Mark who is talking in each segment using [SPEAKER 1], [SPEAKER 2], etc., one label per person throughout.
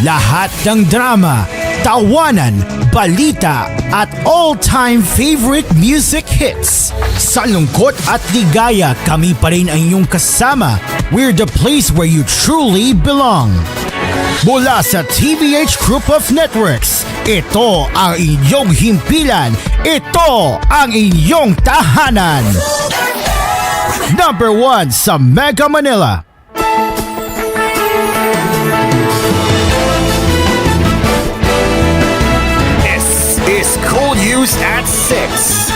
[SPEAKER 1] Lahat ng drama, tawanan, balita at all-time favorite music hits. Sa lungkot at ligaya, kami pa rin ang inyong kasama. We're the place where you truly belong. Mula sa TVH Group of Networks, ito ang inyong himpilan. Ito ang inyong tahanan. Number 1 sa Mega Manila. This is koolNews at 6.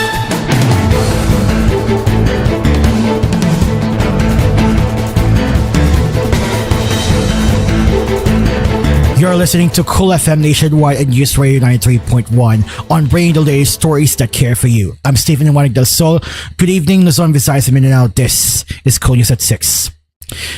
[SPEAKER 1] You're listening to Cool FM Nationwide and News Radio 93.1 on bringing the latest stories that care for you. I'm Stephen Iwanig del Sol. Good evening, Luzon, Visayas, and Mindanao. This is Cool News at 6.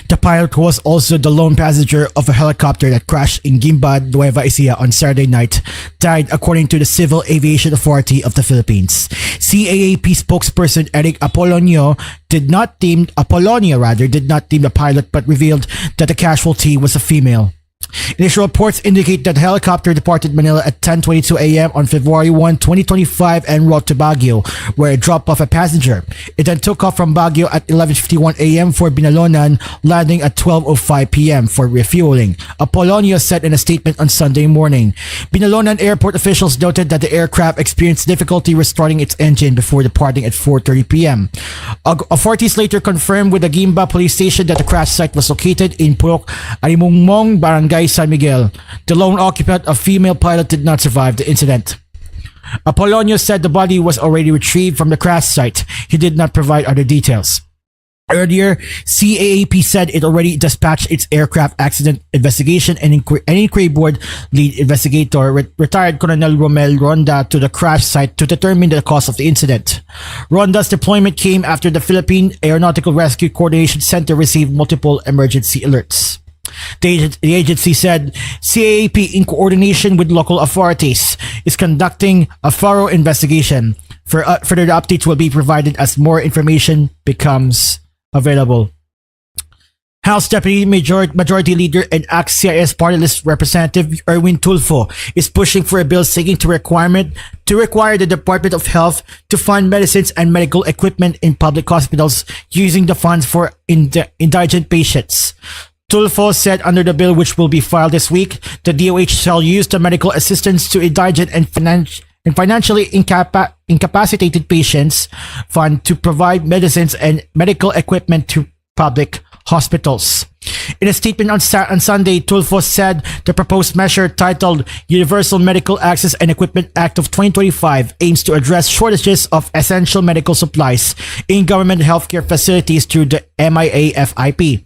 [SPEAKER 1] The pilot was also the lone passenger of a helicopter that crashed in Guimba, Nueva Ecija on Saturday night, died according to the Civil Aviation Authority of the Philippines. CAAP spokesperson Eric Apolonio did not name the pilot but revealed that the casualty was a female. Initial reports indicate that the helicopter departed Manila at 10:22 a.m. on February 1, 2025 en route to Baguio, where it dropped off a passenger. It then took off from Baguio at 11:51 a.m. for Binalonan, landing at 12:05 p.m. for refueling. Apolonio said in a statement on Sunday morning. Binalonan airport officials noted that the aircraft experienced difficulty restarting its engine before departing at 4:30 p.m. Authorities later confirmed with the Guimba police station that the crash site was located in Purok Arimungmong, Barangay San Miguel. The lone occupant, a female pilot, did not survive the incident. Apolonio said the body was already retrieved from the crash site. He did not provide other details. Earlier, CAAP said it already dispatched its aircraft accident investigation and inquiry board lead investigator, retired Colonel Romel Ronda, to the crash site to determine the cause of the incident. Ronda's deployment came after the Philippine Aeronautical Rescue Coordination Center received multiple emergency alerts. The agency said CAAP, in coordination with local authorities, is conducting a thorough investigation. Further updates will be provided as more information becomes available. House Deputy Majority Leader and ACT-CIS Party List Representative Erwin Tulfo is pushing for a bill seeking to require the Department of Health to fund medicines and medical equipment in public hospitals using the funds for indigent patients. Tulfo said under the bill, which will be filed this week, the DOH shall use the medical assistance to indigent and financially incapacitated patients fund to provide medicines and medical equipment to public hospitals. In a statement on Sunday, Tulfo said the proposed measure, titled Universal Medical Access and Equipment Act of 2025, aims to address shortages of essential medical supplies in government healthcare facilities through the MIA-FIP.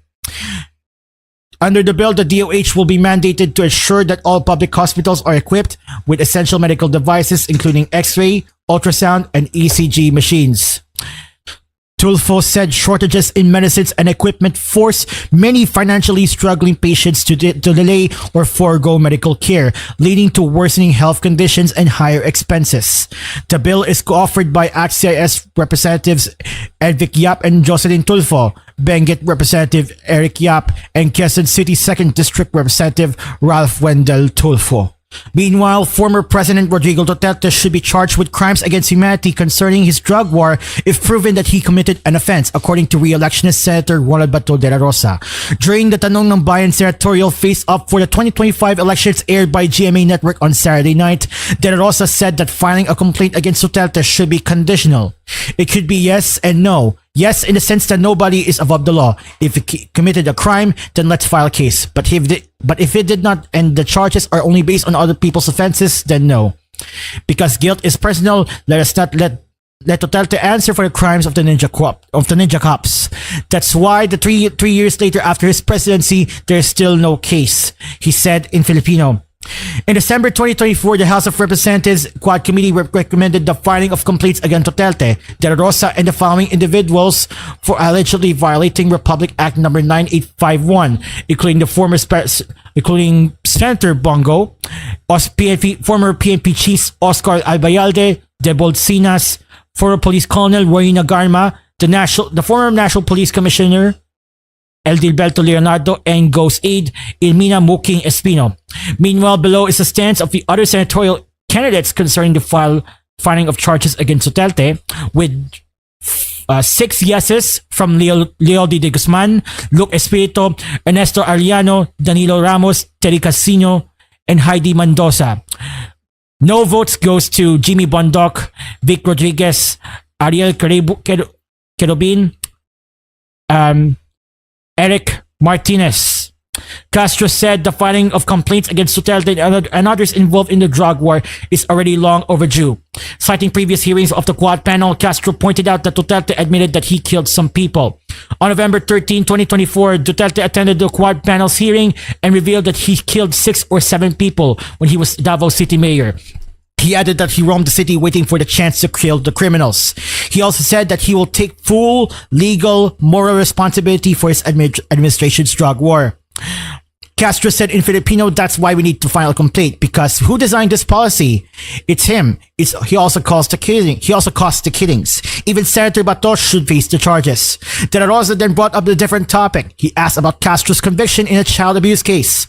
[SPEAKER 1] Under the bill, the DOH will be mandated to ensure that all public hospitals are equipped with essential medical devices, including X-ray, ultrasound, and ECG machines. Tulfo said shortages in medicines and equipment force many financially struggling patients to delay or forego medical care, leading to worsening health conditions and higher expenses. The bill is co-authored by ACT-CIS Representatives Edvic Yap and Jocelyn Tulfo, Benguet Representative Eric Yap, and Quezon City 2nd District Representative Ralph Wendell Tulfo. Meanwhile, former President Rodrigo Duterte should be charged with crimes against humanity concerning his drug war if proven that he committed an offense, according to re-electionist Senator Ronald Bato de la Rosa. During the Tanong ng Bayan senatorial face-up for the 2025 elections aired by GMA Network on Saturday night, de la Rosa said that filing a complaint against Duterte should be conditional. It could be yes and no. Yes, in the sense that nobody is above the law. If he committed a crime, then let's file a case. But if it did not, and the charges are only based on other people's offenses, then no. Because guilt is personal, let us not let Duterte answer for the crimes of the ninja cops. That's why the three years later after his presidency, there is still no case, he said in Filipino. In December 2024, the House of Representatives Quad Committee recommended the filing of complaints against Duterte, De La Rosa, and the following individuals for allegedly violating Republic Act No. 9851, including Senator Bongo, former PNP Chief Oscar Albayalde, Debold Sinas, former Police Colonel Roy Nagarma, the former National Police Commissioner, Eldilberto Leonardo, and Ghost Aide Ilmina Muking Espino. Meanwhile, below is the stance of the other senatorial candidates concerning the filing of charges against Duterte, with 6 yeses from Leo D. de Guzman, Luke Espirito, Ernesto Arellano, Danilo Ramos, Terry Casino, and Heidi Mendoza. No votes goes to Jimmy Bondoc, Vic Rodriguez, Ariel Kerubin, Eric Martinez. Castro said the filing of complaints against Duterte and others involved in the drug war is already long overdue. Citing previous hearings of the Quad panel, Castro pointed out that Duterte admitted that he killed some people. On November 13, 2024, Duterte attended the Quad panel's hearing and revealed that he killed 6 or 7 people when he was Davao City Mayor. He added that he roamed the city waiting for the chance to kill the criminals. He also said that he will take full legal, moral responsibility for his administration's drug war. Castro said in Filipino, that's why we need to file a complaint, because who designed this policy? It's him. He also caused the killings. Even Senator Bato should face the charges. De La Rosa then brought up a different topic. He asked about Castro's conviction in a child abuse case.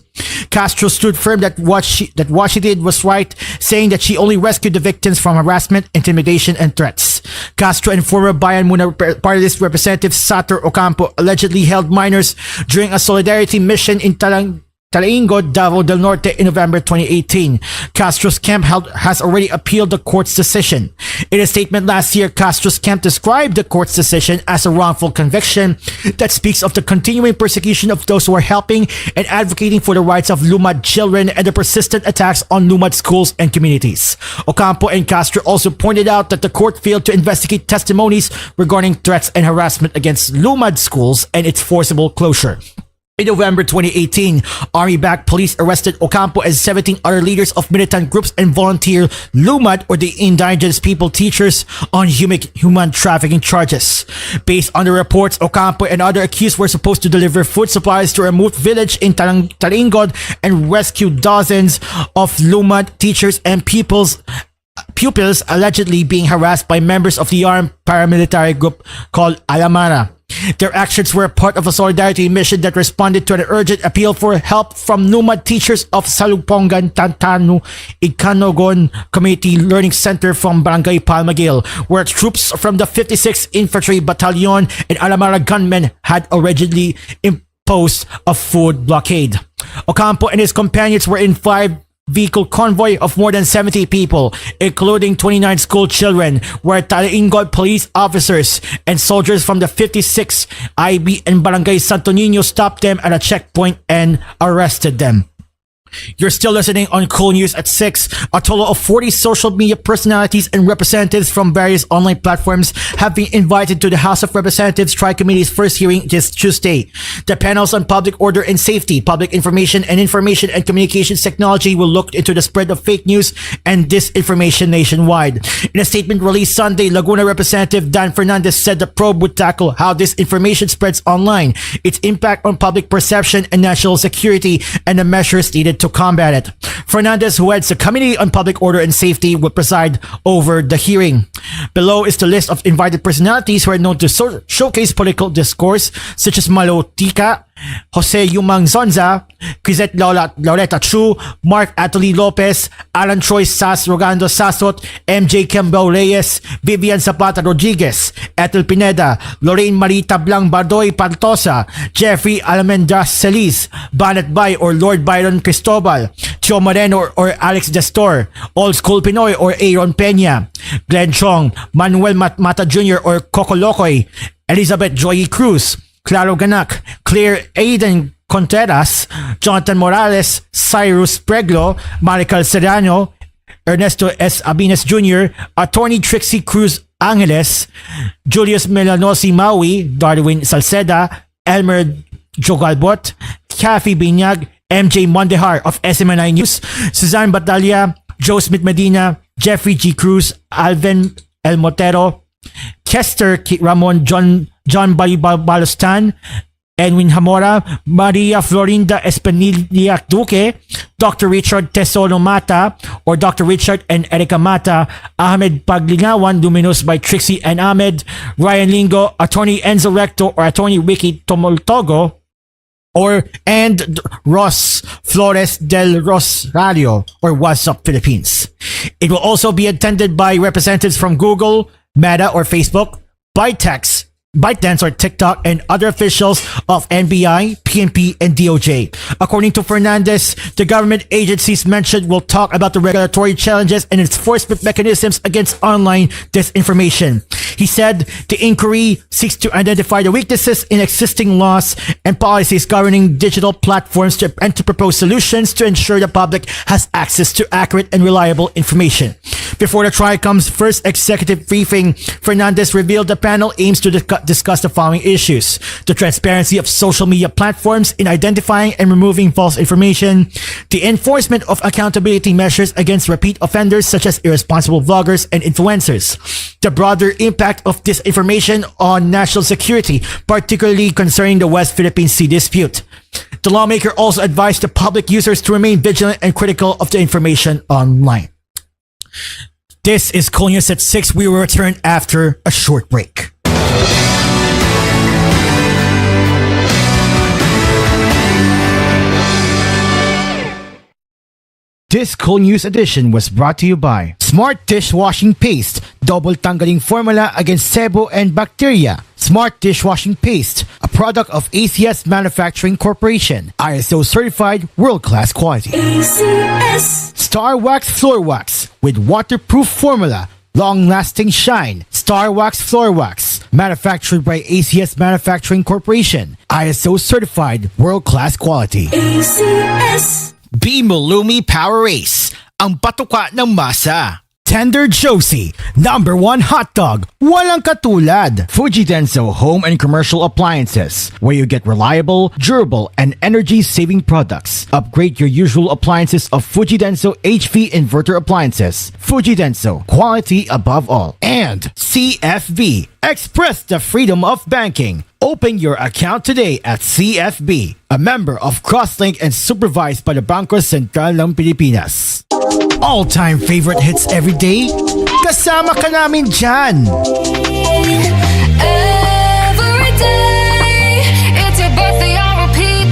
[SPEAKER 1] Castro stood firm that what she did was right, saying that she only rescued the victims from harassment, intimidation, and threats. Castro and former Bayan Muna Party List Representative Sator Ocampo allegedly held minors during a solidarity mission in Talaingod, Davao del Norte in November 2018. Castro's camp has already appealed the court's decision. In a statement last year, Castro's camp described the court's decision as a wrongful conviction that speaks of the continuing persecution of those who are helping and advocating for the rights of Lumad children and the persistent attacks on Lumad schools and communities. Ocampo and Castro also pointed out that the court failed to investigate testimonies regarding threats and harassment against Lumad schools and its forcible closure. In November 2018, Army-backed police arrested Ocampo and 17 other leaders of militant groups and volunteer Lumad, or the Indigenous People Teachers, on human trafficking charges. Based on the reports, Ocampo and other accused were supposed to deliver food supplies to a remote village in Talingod and rescue dozens of Lumad teachers and pupils allegedly being harassed by members of the armed paramilitary group called Alamara. Their actions were part of a solidarity mission that responded to an urgent appeal for help from Lumad teachers of Salugpongan, Tantanu, Ikanogon Community Learning Center from Barangay Palmagil, where troops from the 56th Infantry Battalion and Alamara gunmen had originally imposed a food blockade. Ocampo and his companions were in 5-vehicle convoy of more than 70 people, including 29 school children, where Talaingod police officers and soldiers from the 56th IB and Barangay Santo Niño stopped them at a checkpoint and arrested them. You're still listening on koolNews at 6. A total of 40 social media personalities and representatives from various online platforms have been invited to the House of Representatives Tri-Committee's first hearing this Tuesday. The panels on public order and safety, public information and communications technology will look into the spread of fake news and disinformation nationwide. In a statement released Sunday, Laguna Representative Dan Fernandez said the probe would tackle how disinformation spreads online, its impact on public perception and national security, and the measures needed to combat it. Fernandez, who heads the Committee on Public Order and Safety, will preside over the hearing. Below is the list of invited personalities who are known to showcase political discourse, such as Malo Tika, Jose Yumang Zonza, Quizette Laureta Chu, Mark Atali Lopez, Alan Troy Sas Rogando Sasot, MJ Campbell Reyes, Vivian Zapata Rodriguez, Ethel Pineda, Lorraine Marie Tablang Bardoy Pantosa, Jeffrey Almendras Celis, Banet Bay or Lord Byron Cristobal, Chio Moreno or Alex Destor, Old School Pinoy or Aaron Peña, Glenn Chong, Manuel Mata Jr. or Coco Locoy, Elizabeth Joy Cruz, Claro Ganak, Claire Aiden Contreras, Jonathan Morales, Cyrus Preglo, Marical Serrano, Ernesto S. Abines Jr., Attorney Trixie Cruz Angeles, Julius Melanosi Maui, Darwin Salceda, Elmer Jogalbot, Kathy Binyag, MJ Mondehar of SMNI News, Suzanne Batalya, Joe Smith Medina, Jeffrey G. Cruz, Alvin El Motero, Kester Ramon John Balostan, Edwin Hamora, Maria Florinda Espinilla Duque, Dr. Richard Tesoro Mata, or Dr. Richard and Erica Mata, Ahmed Paglingawan, luminous by Trixie and Ahmed, Ryan Lingo, Attorney Enzo Recto or Attorney Ricky Tomoltogo, and Ross Flores del Rosario, or What's Up Philippines. It will also be attended by representatives from Google, Meta or Facebook, ByteDance or TikTok, and other officials of NBI, PNP, and DOJ. According to Fernandez, the government agencies mentioned will talk about the regulatory challenges and enforcement mechanisms against online disinformation. He said the inquiry seeks to identify the weaknesses in existing laws and policies governing digital platforms and to propose solutions to ensure the public has access to accurate and reliable information. Before the trial comes first executive briefing, Fernandez revealed the panel aims to discuss the following issues: the transparency of social media platforms in identifying and removing false information, the enforcement of accountability measures against repeat offenders such as irresponsible vloggers and influencers, the broader impact of disinformation on national security, particularly concerning the West Philippine Sea dispute. The lawmaker also advised the public users to remain vigilant and critical of the information online. This is koolNews at 6. We will return after a short break. This koolNews edition was brought to you by Smart Dishwashing Paste, double tanggaling formula against sebo and bacteria. Smart Dishwashing Paste, a product of ACS Manufacturing Corporation, ISO certified, world-class quality. ACS. Star Wax Floor Wax with waterproof formula, long-lasting shine. Star Wax Floor Wax, manufactured by ACS Manufacturing Corporation, ISO certified, world-class quality. ACS. Bimolumi Power Race, ang patuka ng masa. Tender Josie, #1 hotdog, walang katulad. Fuji Denso Home and Commercial Appliances, where you get reliable, durable, and energy-saving products. Upgrade your usual appliances of Fuji Denso HV inverter appliances. Fuji Denso, quality above all. And CFB, express the freedom of banking. Open your account today at CFB, a member of Crosslink and supervised by the Bangko Sentral ng Pilipinas. All-time favorite hits every day? Kasama ka namin dyan!
[SPEAKER 2] Every day, it's your birthday, I'll repeat,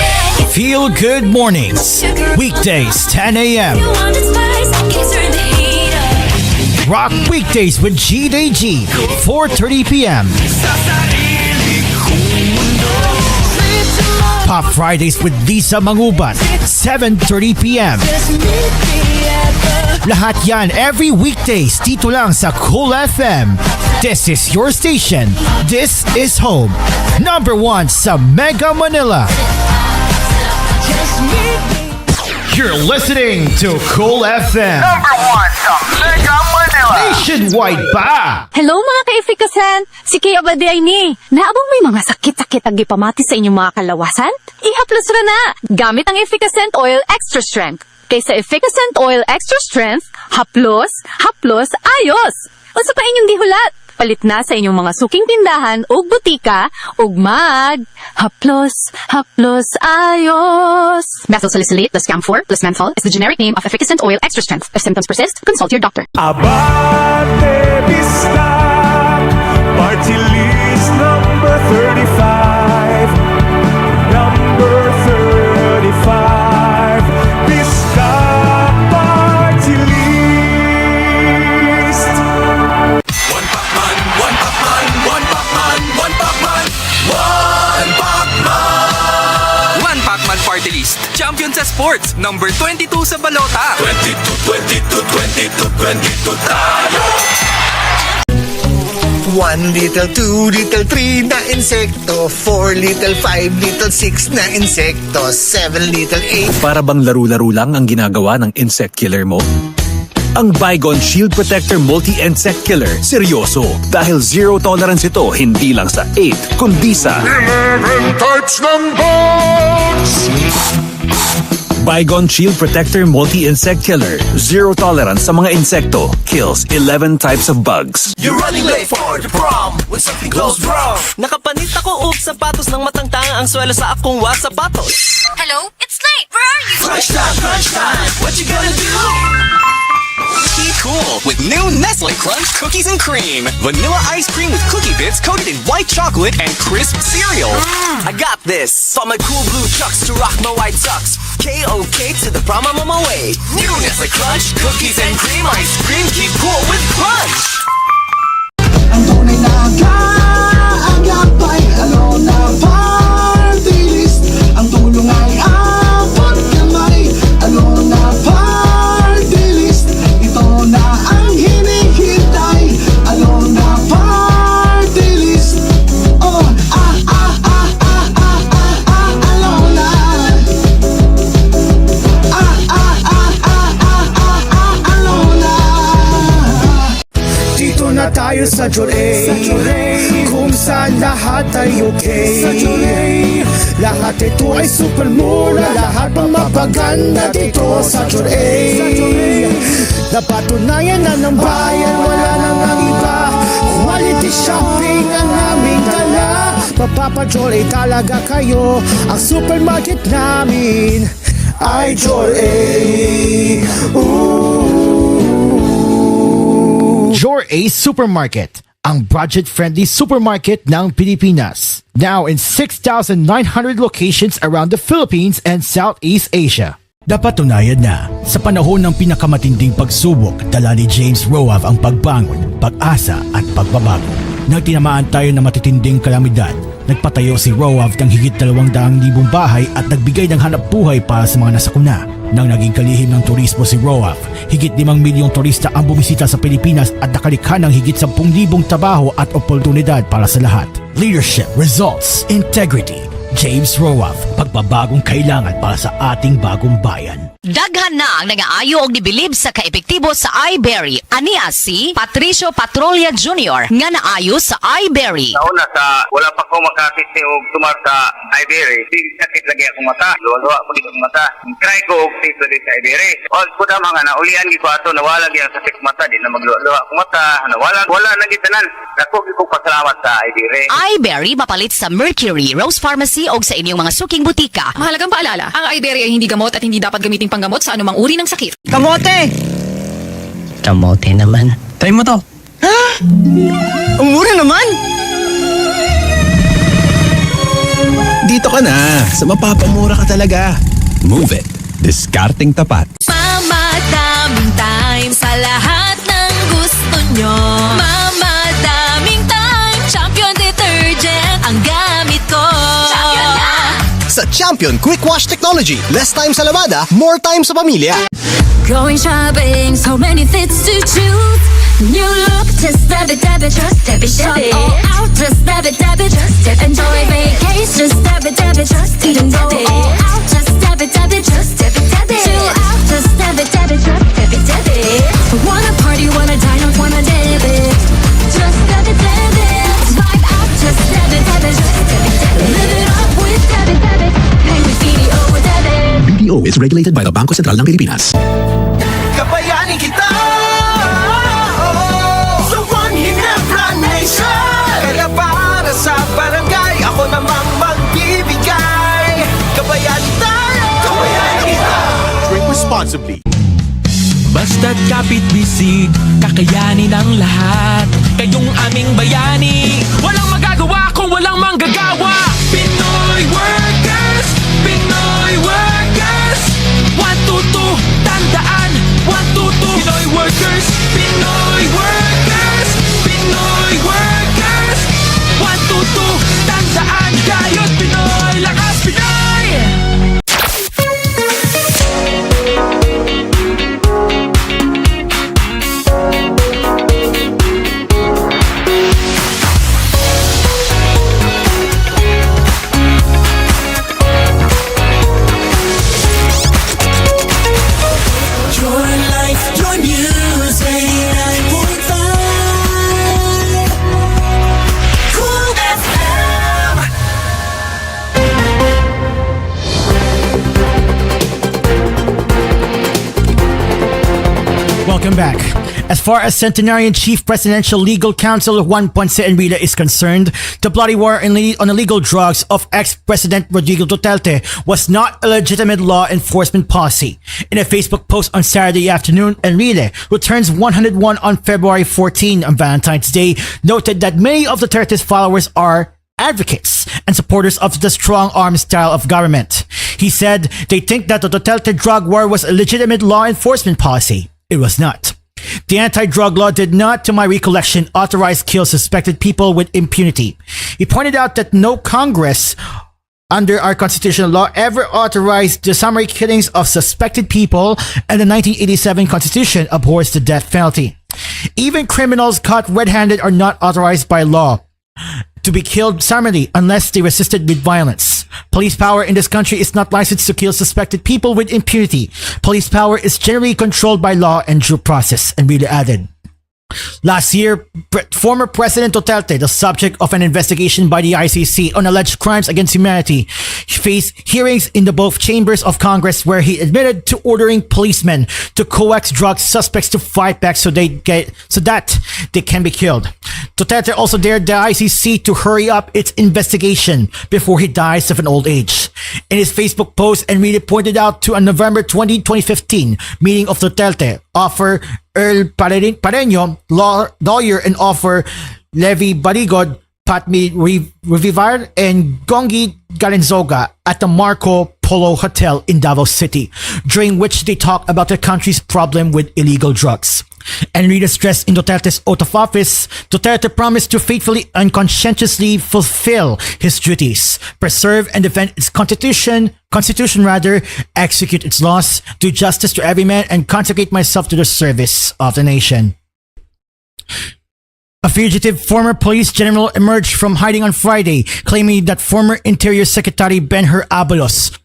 [SPEAKER 2] yeah.
[SPEAKER 1] Feel Good Mornings, weekdays 10 a.m.
[SPEAKER 2] You want the spice, can you turn the heat up?
[SPEAKER 1] Rock Weekdays with G-Day-G, 4:30 p.m. Pop Fridays with Lisa Mangubat, 7:30 p.m. Lahat yan every weekdays dito lang sa Kool FM. This is your station. This is home. #1 sa Mega Manila. You're listening to Kool FM.
[SPEAKER 3] #1 sa Mega Manila.
[SPEAKER 1] Nationwide pa!
[SPEAKER 4] Hello mga ka-Efficasan! Si Kay Abaday ni. Naabang may mga sakit-sakit ang gipamati sa inyong mga kalawasan? Ihaplos ra na! Gamit ang Efficacent Oil Extra Strength. Kaysa Efficacent Oil Extra Strength, haplos, ayos! Unsa pa inyong gihulat? Palit na sa inyong mga suking tindahan o butika ug haplos, ayos! Methyl salicylate plus camphor plus menthol is the generic name of Efficacent Oil Extra Strength. If symptoms persist, consult your doctor.
[SPEAKER 5] Abante Vista, party list number 35. Number 35, Vista party list.
[SPEAKER 3] One Pacman, one Pacman, one Pacman, one Pacman, one Pacman.
[SPEAKER 6] One Pacman Party List, champion sa sports, number 22 sa balota.
[SPEAKER 3] 22 tayo.
[SPEAKER 7] 1 little, 2 little, 3 na insekto, 4 little, 5 little, 6 na insekto, 7 little, 8.
[SPEAKER 8] Para bang laro-laro lang ang ginagawa ng insect killer mo? Ang Baygon Shield Protector Multi-Insect Killer, seryoso. Dahil zero tolerance ito, hindi lang sa 8, kundi sa
[SPEAKER 5] 11 types ng bugs.
[SPEAKER 8] Baygon Shield Protector Multi-Insect Killer. Zero tolerance sa mga insekto. Kills 11 types of bugs.
[SPEAKER 3] You're running late for the prom when something goes wrong.
[SPEAKER 9] Nakapanit ako og sapatos ng matangtang ang swelo sa akong sapatos.
[SPEAKER 2] Hello? It's late! Where are you?
[SPEAKER 3] Crunch time, what you gonna do?
[SPEAKER 6] Keep cool with new Nestle Crunch Cookies and Cream. Vanilla ice cream with cookie bits coated in white chocolate and crisp cereal.
[SPEAKER 9] I got this. From my cool blue chucks to rock my white socks. K-O-K to the prom I'm on my way.
[SPEAKER 6] New Nestle Crunch Cookies and Cream ice cream. Keep cool with crunch.
[SPEAKER 3] Ang tunay na kaagapay, ano na party list. Ang tulong ay apat kamay, ano na party list. Ito na ang hinihintay, ano na party list. Oh, ano na. Ano na.
[SPEAKER 5] Dito na tayo sa Joray, kung saan lahat ay okay. Lahat ito ay super mura, lahat pang mapaganda dito sa Joray. Napatunayan na ng bayan, wala nang ang iba. Quality shopping ang aming dala. Mapapa-Joray talaga kayo, ang supermarket namin ay Joray.
[SPEAKER 1] Jor A Supermarket, ang budget-friendly supermarket ng Pilipinas. Now in 6,900 locations around the Philippines and Southeast Asia. Napatunayan na, sa panahon ng pinakamatinding pagsubok, dala ni James Roaf ang pagbangon, pag-asa at pagbabago. Nang tinamaan tayo ng matitinding kalamidad, nagpatayo si Roaf ng higit 200,000 bahay at nagbigay ng hanap buhay para sa mga nasakuna. Nang naging kalihim ng turismo si Roaf, higit 5 milyong turista ang bumisita sa Pilipinas at nakalikha ng higit 10,000 trabaho at oportunidad para sa lahat. Leadership, results, integrity. James Roaf, pagbabagong kailangan para sa ating bagong bayan.
[SPEAKER 10] Daghan na ang nangaayo og nibilib sa kaepektibo sa iBerry. Ania si Patricio Patrolia Jr. nga naayo sa iBerry.
[SPEAKER 11] Nauna sa wala pa ko makakiti og tumar sa iBerry. Sakit lagi akong mata. Luwa ko dito ang mata. Try ko og tip dito sa iBerry. Og ko da mga naulian gi ko ato nawala gyud ang sakit mata di na magluwa akong mata. Wala na gitanan. Dako gi ko pasalamat sa iBerry.
[SPEAKER 10] iBerry mapalit sa Mercury, Rose Pharmacy og sa inyong mga suking butika.
[SPEAKER 12] Mahalagang paalala, ang iBerry ay hindi gamot at hindi dapat gamiting panggamot sa anumang uri ng sakit.
[SPEAKER 9] Kamote!
[SPEAKER 13] Kamote naman.
[SPEAKER 9] Try mo to. Ha? Ang mura naman!
[SPEAKER 14] Dito ka na. Sa mapapamura ka talaga. Move it. Discarding tapat.
[SPEAKER 2] Mamadaming time sa lahat ng gusto nyo. Mamadaming time, Champion Detergent ang gamit ko. Champion na!
[SPEAKER 7] Sa Champion Quick Wash Technology, less time sa lavada, more time sa pamilya.
[SPEAKER 2] Going shopping, so many fits to choose. New look, just dab it, just dab it, shop all out, just dab it, just dab it. Enjoy vacation, just dab it, just even go all out, just dab it, just dab it. Chill out, just dab it, just dab it. Wanna party, wanna dine out, wanna dab it. Just dab it, vibe out, just dab it, just dab it. Live it up with dab it. Hang with BDO with dab it.
[SPEAKER 14] BDO is regulated by the Bangko Sentral ng Pilipinas.
[SPEAKER 3] Kabayanin kita, sa One Ginebra Nation. Kaya para sa barangay, ako namang magbibigay. Kabayanin tayo, kabayanin kita.
[SPEAKER 5] Drink responsibly.
[SPEAKER 9] Basta't kapit bisig, kakayanin ang lahat. Kayong aming bayani, walang magagawa kung walang manggagawa. Pinoy workers, Pinoy workers. 122, tandaan, 122. Pinoy workers, Pinoy workers, Pinoy workers. 122, tandaan, kayo't Pinoy, lakas Pinoy.
[SPEAKER 3] Your life, your news, 89.5 Cool FM.
[SPEAKER 1] Welcome back. As far as Centenarian Chief Presidential Legal Counsel Juan Ponce Enrida is concerned, the bloody war on illegal drugs of ex-President Rodrigo Duterte was not a legitimate law enforcement policy. In a Facebook post on Saturday afternoon, Enrida, who turns 101 on February 14 on Valentine's Day, noted that many of Duterte's followers are advocates and supporters of the strong arm style of government. He said they think that the Duterte drug war was a legitimate law enforcement policy. It was not. The anti-drug law did not, to my recollection, authorize kill suspected people with impunity. He pointed out that no Congress under our constitutional law ever authorized the summary killings of suspected people, and the 1987 Constitution abhors the death penalty. Even criminals caught red-handed are not authorized by law to be killed summarily unless they resisted with violence. Police power in this country is not licensed to kill suspected people with impunity. Police power is generally controlled by law and due process, and really added. Last year, former President Duterte, the subject of an investigation by the ICC on alleged crimes against humanity, faced hearings in the both chambers of Congress where he admitted to ordering policemen to coax drug suspects to fight back so that they can be killed. Duterte also dared the ICC to hurry up its investigation before he dies of an old age. In his Facebook post, Enrique pointed out to a November 2015 meeting of Duterte, offer Earl Pareño, lawyer, and offer Levi Barigod, Patmi Revivar, and Gongi Galenzoga at the Marco Polo Hotel in Davao City, during which they talked about the country's problem with illegal drugs. Enrique stressed in Duterte's oath of office, Duterte promised to faithfully and conscientiously fulfill his duties, preserve and defend its constitution, execute its laws, do justice to every man, and consecrate myself to the service of the nation. A fugitive former police general emerged from hiding on Friday, claiming that former Interior Secretary Ben-Hur Abalos,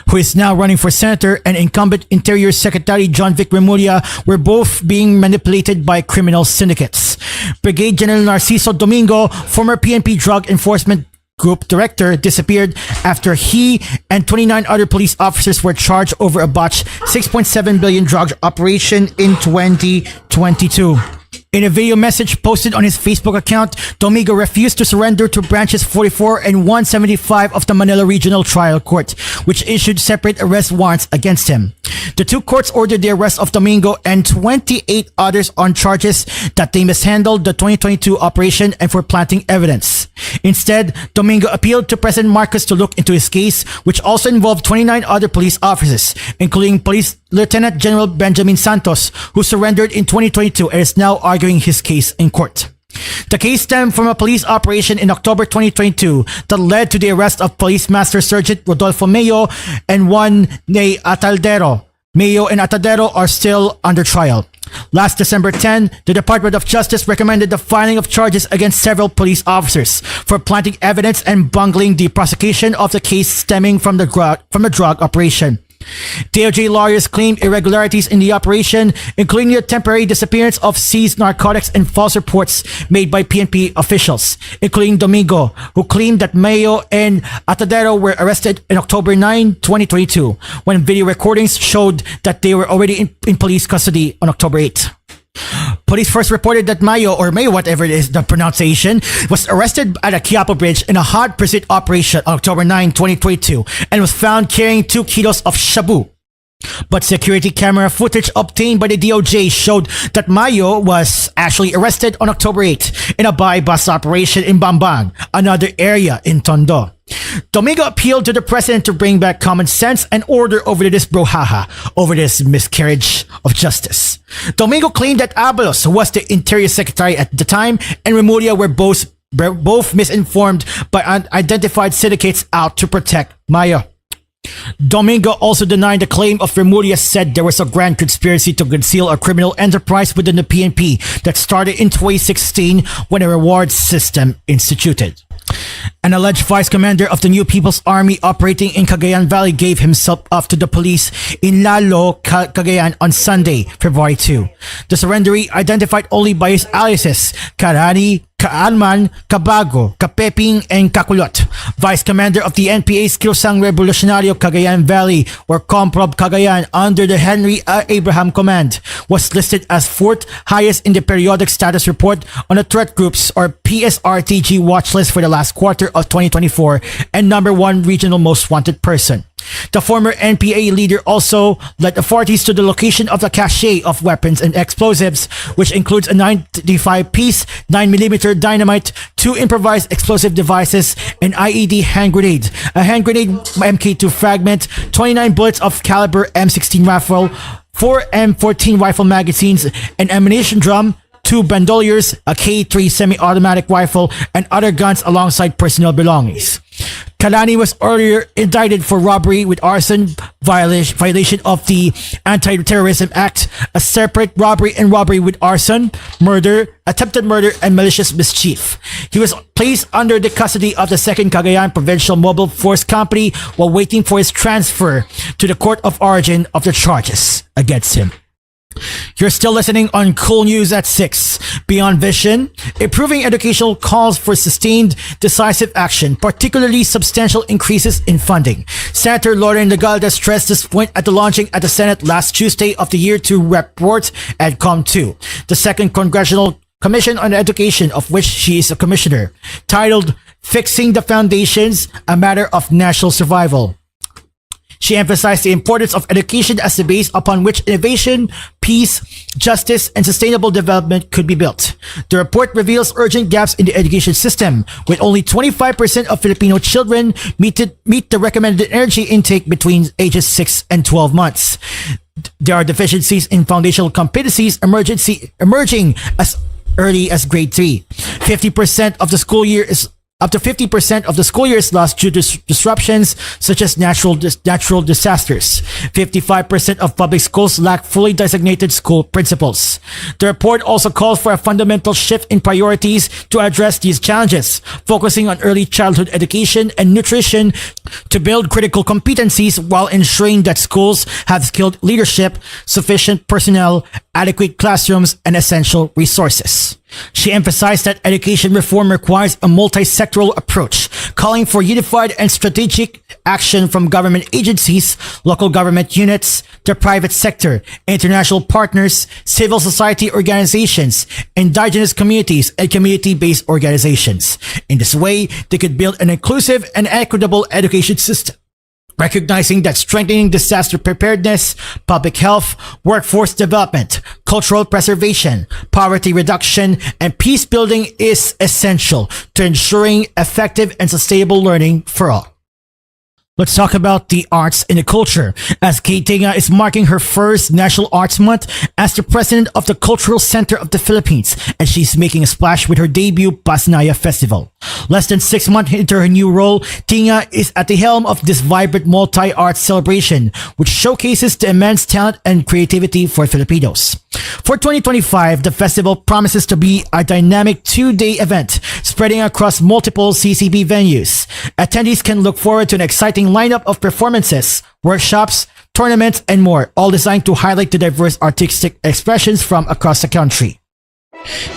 [SPEAKER 1] who is now running for senator, and incumbent Interior Secretary John Vic Remulla were both being manipulated by criminal syndicates. Brigadier General Narciso Domingo, former PNP Drug Enforcement Group Director, disappeared after he and 29 other police officers were charged over a botched 6.7 billion drug operation in 2022. In a video message posted on his Facebook account, Domingo refused to surrender to branches 44 and 175 of the Manila Regional Trial Court, which issued separate arrest warrants against him. The two courts ordered the arrest of Domingo and 28 others on charges that they mishandled the 2022 operation and for planting evidence. Instead, Domingo appealed to President Marcos to look into his case, which also involved 29 other police officers, including Police Lieutenant General Benjamin Santos, who surrendered in 2022 and is now arguing his case in court. The case stemmed from a police operation in October 2022 that led to the arrest of Police Master Sergeant Rodolfo Mayo and one named Ataldero. Mayo and Ataldero are still under trial. Last December 10, the Department of Justice recommended the filing of charges against several police officers for planting evidence and bungling the prosecution of the case stemming from the drug operation. DOJ lawyers claimed irregularities in the operation, including the temporary disappearance of seized narcotics and false reports made by PNP officials, including Domingo, who claimed that Mayo and Atadero were arrested in October 9, 2022, when video recordings showed that they were already in police custody on October 8. Police first reported that Mayo, or Mayo, whatever it is, the pronunciation, was arrested at a Quiapo Bridge in a hot pursuit operation on October 9, 2022, and was found carrying 2 kilos of shabu. But security camera footage obtained by the DOJ showed that Mayo was actually arrested on October 8 in a buy-bus operation in Bambang, another area in Tondo. Domingo appealed to the president to bring back common sense and order over this brouhaha, over this miscarriage of justice. Domingo claimed that Abalos, who was the Interior Secretary at the time, and Remulla were both misinformed by unidentified syndicates out to protect Mayo. Domingo also denied the claim of Remulla, said there was a grand conspiracy to conceal a criminal enterprise within the PNP that started in 2016 when a reward system instituted. An alleged vice commander of the New People's Army operating in Cagayan Valley gave himself up to the police in Lalo, Cagayan on Sunday, February 2. The surrendery, identified only by his aliases Karani, Kaalman, Kabago, Kapeping, and Kakulot, Vice Commander of the NPA's Kilusang Revolucionario Cagayan Valley or Comprob Cagayan under the Henry Abraham Command was listed as 4th highest in the periodic status report on the threat groups or PSRTG watch list for the last quarter of 2024 and number 1 regional most wanted person. The former NPA leader also led authorities to the location of the cache of weapons and explosives, which includes a 95-piece 9mm dynamite, 2 improvised explosive devices, an IED hand grenade, a hand grenade MK2 fragment, 29 bullets of caliber M16 rifle, 4 M14 rifle magazines, an ammunition drum, 2 bandoliers, a K3 semi-automatic rifle, and other guns alongside personal belongings. Kalani was earlier indicted for robbery with arson, violation of the Anti-Terrorism Act, a separate robbery and robbery with arson, murder, attempted murder, and malicious mischief. He was placed under the custody of the 2nd Cagayan Provincial Mobile Force Company while waiting for his transfer to the court of origin of the charges against him. You're still listening on koolNews at 6. Beyond Vision, improving educational calls for sustained, decisive action, particularly substantial increases in funding. Senator Lauren Legalda stressed this point at the launching at the Senate last Tuesday of the Year 2 report at COM2, the 2nd Congressional Commission on Education of which she is a commissioner, titled Fixing the Foundations, a Matter of National Survival. She emphasized the importance of education as the base upon which innovation, peace, justice, and sustainable development could be built. The report reveals urgent gaps in the education system, with only 25% of Filipino children meet the recommended energy intake between ages 6 and 12 months. There are deficiencies in foundational competencies emerging as early as grade 3. 50% of the school year is Up to 50% of the school year is lost due to disruptions such as natural disasters. 55% of public schools lack fully designated school principals. The report also calls for a fundamental shift in priorities to address these challenges, focusing on early childhood education and nutrition to build critical competencies while ensuring that schools have skilled leadership, sufficient personnel, adequate classrooms, and essential resources. She emphasized that education reform requires a multi-sectoral approach, calling for unified and strategic action from government agencies, local government units, the private sector, international partners, civil society organizations, indigenous communities, and community-based organizations. In this way, they could build an inclusive and equitable education system, recognizing that strengthening disaster preparedness, public health, workforce development, cultural preservation, poverty reduction, and peace building is essential to ensuring effective and sustainable learning for all. Let's talk about the arts and the culture, as Kate Tinga is marking her first National Arts Month as the president of the Cultural Center of the Philippines, and she's making a splash with her debut Pasnaya Festival. Less than 6 months into her new role, Tinga is at the helm of this vibrant multi-arts celebration, which showcases the immense talent and creativity for Filipinos. For 2025, the festival promises to be a dynamic 2-day event spreading across multiple CCB venues. Attendees can look forward to an exciting lineup of performances, workshops, tournaments, and more, all designed to highlight the diverse artistic expressions from across the country.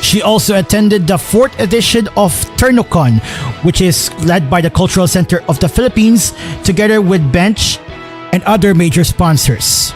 [SPEAKER 1] She also attended the 4th edition of Turnocon, which is led by the Cultural Center of the Philippines, together with Bench and other major sponsors.